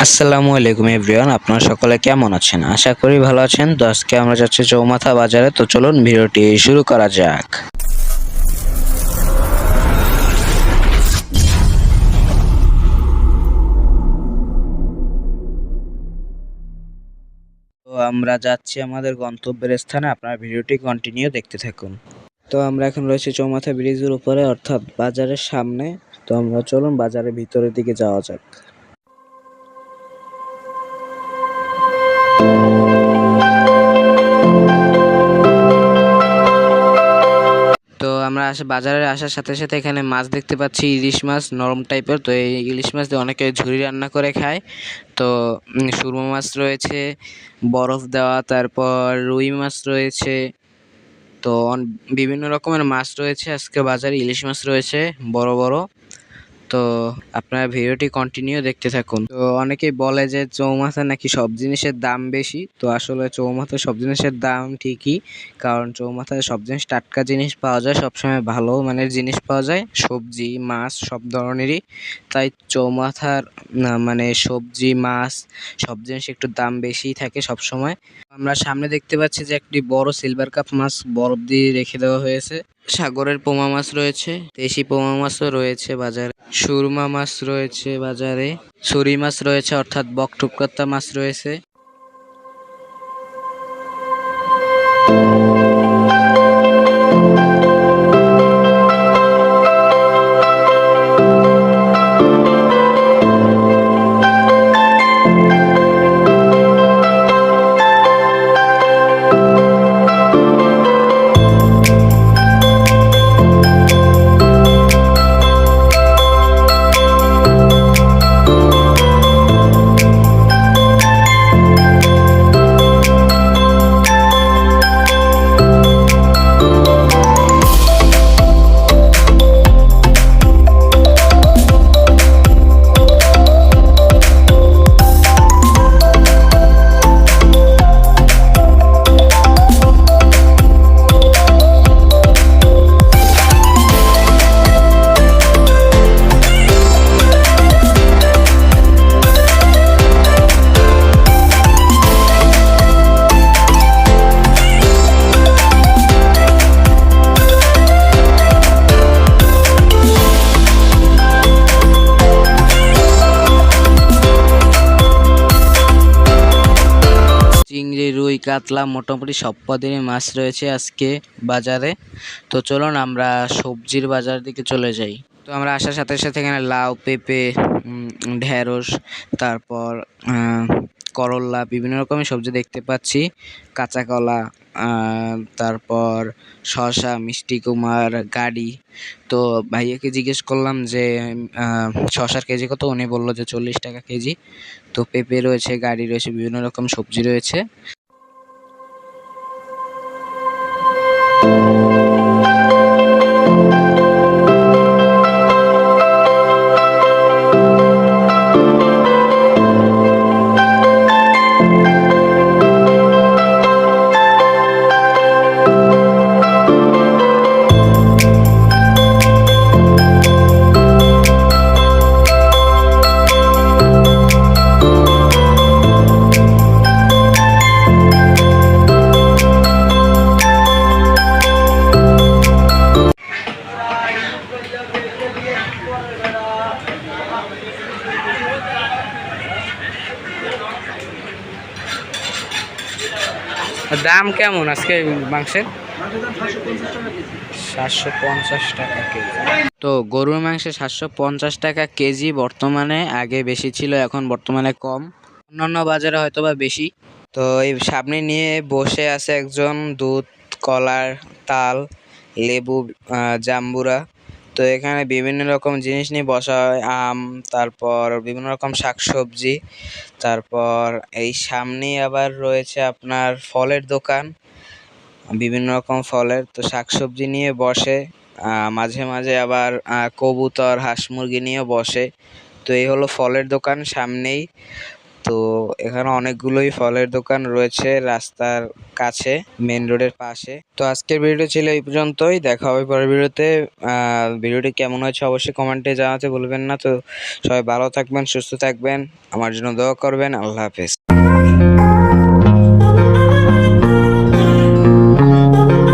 আসসালামু আলাইকুম এভরিওয়ান, আপনারা সকলে কেমন আছেন? আশা করি ভালো আছেন। তো আজকে আমরা যাচ্ছি চৌমাথা বাজারে। তো চলুন ভিডিওটি শুরু করা যাক। তো আমরা যাচ্ছি আমাদের গন্তব্যের স্থানে। আপনারা ভিডিওটি কন্টিনিউ দেখতে থাকুন। তো আমরা এখন রয়েছি চৌমাথা ব্রিজের উপরে, অর্থাৎ বাজারের সামনে। তো আমরা চলুন বাজারের ভিতরের দিকে যাওয়া যাক। তো আমরা বাজারে আসার সাথে সাথে এখানে মাছ দেখতে পাচ্ছি, ইলিশ মাছ নরম টাইপের। তো এই ইলিশ মাছ দিয়ে অনেকে ঝুরি রান্না করে খায়। তো সুরমা মাছ রয়েছে বরফ দেওয়া, তারপর রুই মাছ রয়েছে। তো বিভিন্ন রকমের মাছ রয়েছে আজকে বাজারে। ইলিশ মাছ রয়েছে বড় বড়। তো আপনারা ভিডিওটি কন্টিনিউ দেখতে থাকুন। তো অনেকেই বলে যে চৌমাথা নাকি সব জিনিসের দাম বেশি। তো আসলে চৌমাথায় সব জিনিসের দাম ঠিকই, কারণ চৌমাথায় সব জিনিস টাটকা জিনিস পাওয়া যায়, সবসময় ভালো মানের জিনিস পাওয়া যায়, সবজি মাছ সব ধরনেরই। তাই চৌমাথার মানে সবজি মাছ সব জিনিস একটু দাম বেশিই থাকে সব সময়। আমরা সামনে দেখতে পাচ্ছি যে একটি বড় সিলভার কাপ মাছ বরফ দিয়ে রেখে দেওয়া হয়েছে। সাগরের পোমা মাছ রয়েছে, দেশি পোমা মাছও রয়েছে বাজারে, সুরমা মাছ রয়েছে বাজারে, ছুরি মাছ রয়েছে অর্থাৎ বকটুকরা মাছ রয়েছে। চিংড়ি রুই কাতলা মোটামুটি সব পদেরই মাছ রয়েছে আজকে বাজারে। তো চলুন আমরা সবজির বাজার দিকে চলে যাই। তো আমরা আসার সাথে সাথে এখানে লাউ, পেঁপে, ঢেঁড়স, তারপর করল্লা, বিভিন্ন রকমের সবজি দেখতে পাচ্ছি, কাঁচা কলা, তারপর শসা, মিষ্টি কুমার, গাড়ি। তো ভাইয়াকে জিজ্ঞেস করলাম যে শসার কেজি কত, উনি বললো যে 40 টাকা কেজি। তো পেঁপে রয়েছে, গাড়ি রয়েছে, বিভিন্ন রকম সবজি রয়েছে। দাম কেমন আজকে মাংসের? 750 টাকা কেজি। তো গরুর মাংসে 750 টাকা কেজি বর্তমানে, আগে বেশি ছিল, এখন বর্তমানে কম, অন্যান্য বাজারে হয়তো বা বেশি। তো এই সামনে নিয়ে বসে আছে একজন, দুধ, কলার, তাল, লেবু, জাম্বুরা। তো এখানে বিভিন্ন রকম জিনিস নিয়ে বসা হয়, আম, তারপর বিভিন্ন রকম শাকসবজি। তারপর এই সামনেই আবার রয়েছে আপনার ফলের দোকান, বিভিন্ন রকম ফলের। তো শাকসবজি নিয়ে বসে, মাঝে মাঝে আবার কবুতর, হাঁস মুরগি নিয়ে বসে। তো এই হলো ফলের দোকান সামনেই। তো এখানে অনেকগুলোই ফলের দোকান রয়েছে রাস্তার কাছে, মেন রোডের পাশে। তো আজকের ভিডিওটি ছিল এই পর্যন্তই, দেখা হবে পরের ভিডিওতে। ভিডিওটি কেমন হয়েছে অবশ্যই কমেন্টে জানাতে ভুলবেন না। তো সবাই ভালো থাকবেন, সুস্থ থাকবেন, আমার জন্য দোয়া করবেন। আল্লাহ হাফেজ।